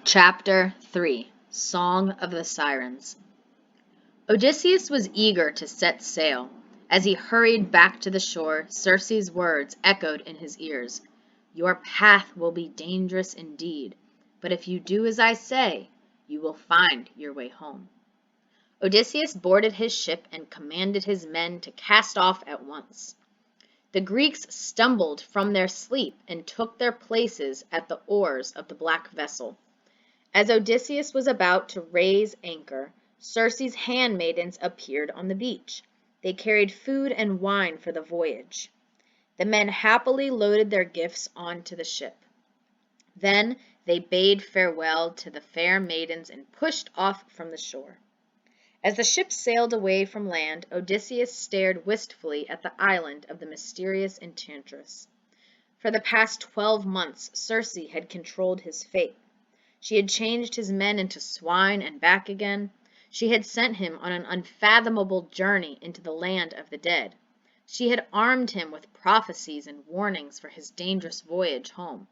Chapter 3 Song of the Sirens. Odysseus was eager to set sail. As he hurried back to the shore, Circe's words echoed in his ears. "Your path will be dangerous indeed, but if you do as I say, you will find your way home." Odysseus boarded his ship and commanded his men to cast off at once. The Greeks stumbled from their sleep and took their places at the oars of the black vessel. As Odysseus was about to raise anchor, Circe's handmaidens appeared on the beach. They carried food and wine for the voyage. The men happily loaded their gifts onto the ship. Then they bade farewell to the fair maidens and pushed off from the shore. As the ship sailed away from land, Odysseus stared wistfully at the island of the mysterious enchantress. For the past 12 months, Circe had controlled his fate. She had changed his men into swine and back again. She had sent him on an unfathomable journey into the land of the dead. She had armed him with prophecies and warnings for his dangerous voyage home.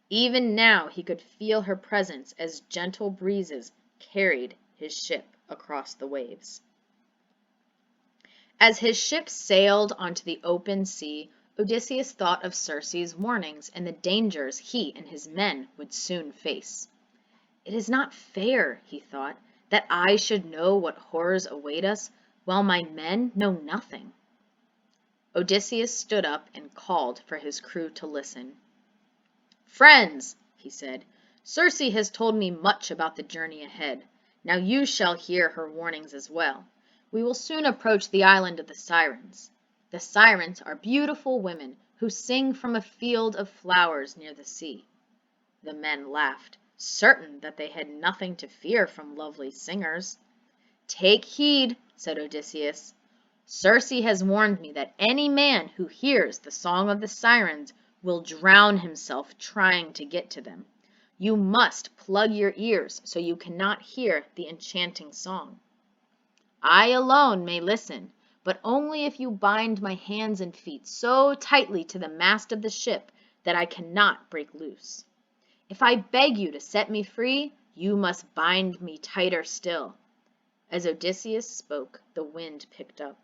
Even now he could feel her presence as gentle breezes carried his ship across the waves. As his ship sailed onto the open sea, Odysseus thought of Circe's warnings and the dangers he and his men would soon face. "It is not fair," he thought, "that I should know what horrors await us, while my men know nothing." Odysseus stood up and called for his crew to listen. "Friends," he said, "Circe has told me much about the journey ahead. Now you shall hear her warnings as well. We will soon approach the island of the Sirens. The Sirens are beautiful women who sing from a field of flowers near the sea." The men laughed, certain that they had nothing to fear from lovely singers. "Take heed," said Odysseus. "Circe has warned me that any man who hears the song of the Sirens will drown himself trying to get to them. You must plug your ears so you cannot hear the enchanting song. I alone may listen, but only if you bind my hands and feet so tightly to the mast of the ship that I cannot break loose. If I beg you to set me free, you must bind me tighter still." As Odysseus spoke, the wind picked up,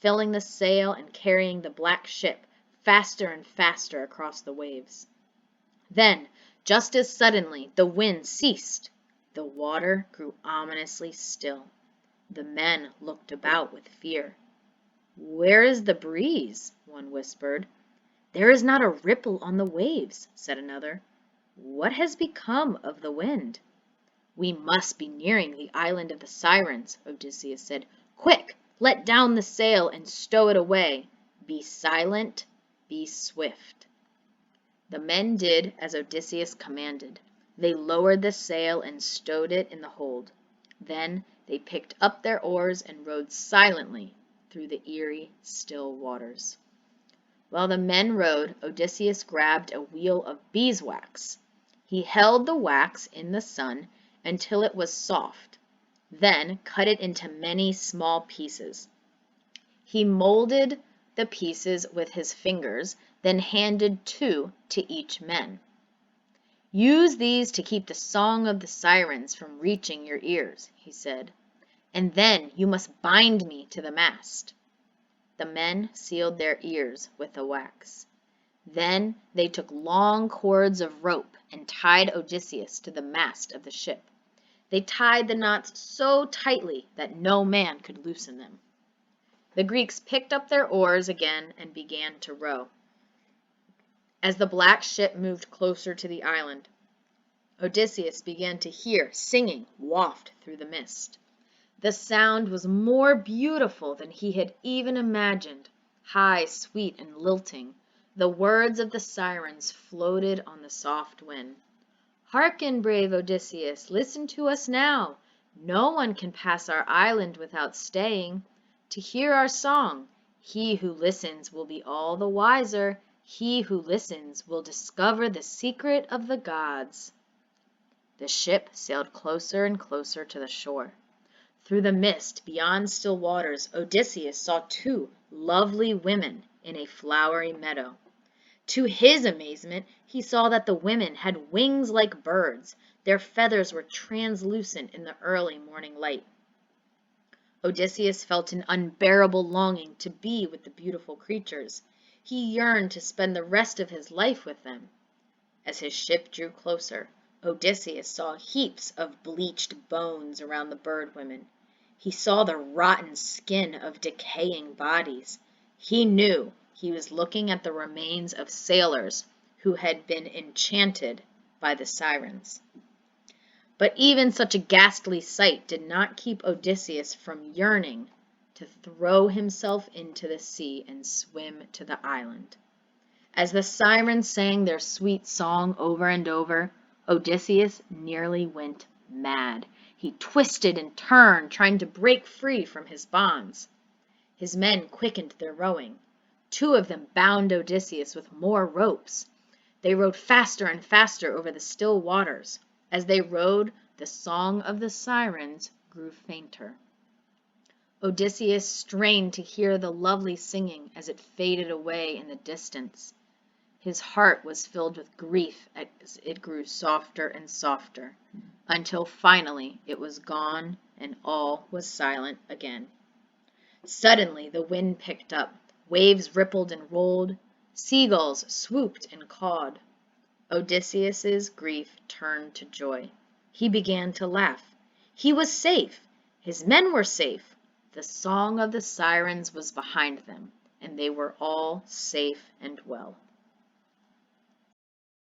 filling the sail and carrying the black ship faster and faster across the waves. Then, just as suddenly, the wind ceased. The water grew ominously still. The men looked about with fear. "Where is the breeze?" one whispered. "There is not a ripple on the waves," said another. "What has become of the wind?" "We must be nearing the island of the Sirens," Odysseus said. "Quick, let down the sail and stow it away. Be silent, be swift." The men did as Odysseus commanded. They lowered the sail and stowed it in the hold. Then they picked up their oars and rowed silently through the eerie, still waters. While the men rowed, Odysseus grabbed a wheel of beeswax. He held the wax in the sun until it was soft, then cut it into many small pieces. He molded the pieces with his fingers, then handed 2 to each man. "Use these to keep the song of the Sirens from reaching your ears," he said. "And then you must bind me to the mast." The men sealed their ears with the wax. Then they took long cords of rope and tied Odysseus to the mast of the ship. They tied the knots so tightly that no man could loosen them. The Greeks picked up their oars again and began to row. As the black ship moved closer to the island, Odysseus began to hear singing waft through the mist. The sound was more beautiful than he had even imagined, high, sweet, and lilting. The words of the Sirens floated on the soft wind. "Hearken, brave Odysseus, listen to us now. No one can pass our island without staying to hear our song. He who listens will be all the wiser. He who listens will discover the secret of the gods." The ship sailed closer and closer to the shore. Through the mist, beyond still waters, Odysseus saw 2 lovely women in a flowery meadow. To his amazement, he saw that the women had wings like birds. Their feathers were translucent in the early morning light. Odysseus felt an unbearable longing to be with the beautiful creatures. He yearned to spend the rest of his life with them. As his ship drew closer, Odysseus saw heaps of bleached bones around the bird women. He saw the rotten skin of decaying bodies. He knew he was looking at the remains of sailors who had been enchanted by the Sirens. But even such a ghastly sight did not keep Odysseus from yearning to throw himself into the sea and swim to the island. As the Sirens sang their sweet song over and over, Odysseus nearly went mad. He twisted and turned, trying to break free from his bonds. His men quickened their rowing. 2 of them bound Odysseus with more ropes. They rowed faster and faster over the still waters. As they rowed, the song of the Sirens grew fainter. Odysseus strained to hear the lovely singing as it faded away in the distance. His heart was filled with grief as it grew softer and softer, until finally it was gone and all was silent again. Suddenly the wind picked up, waves rippled and rolled, seagulls swooped and cawed. Odysseus's grief turned to joy. He began to laugh. He was safe. His men were safe. The song of the Sirens was behind them, and they were all safe and well.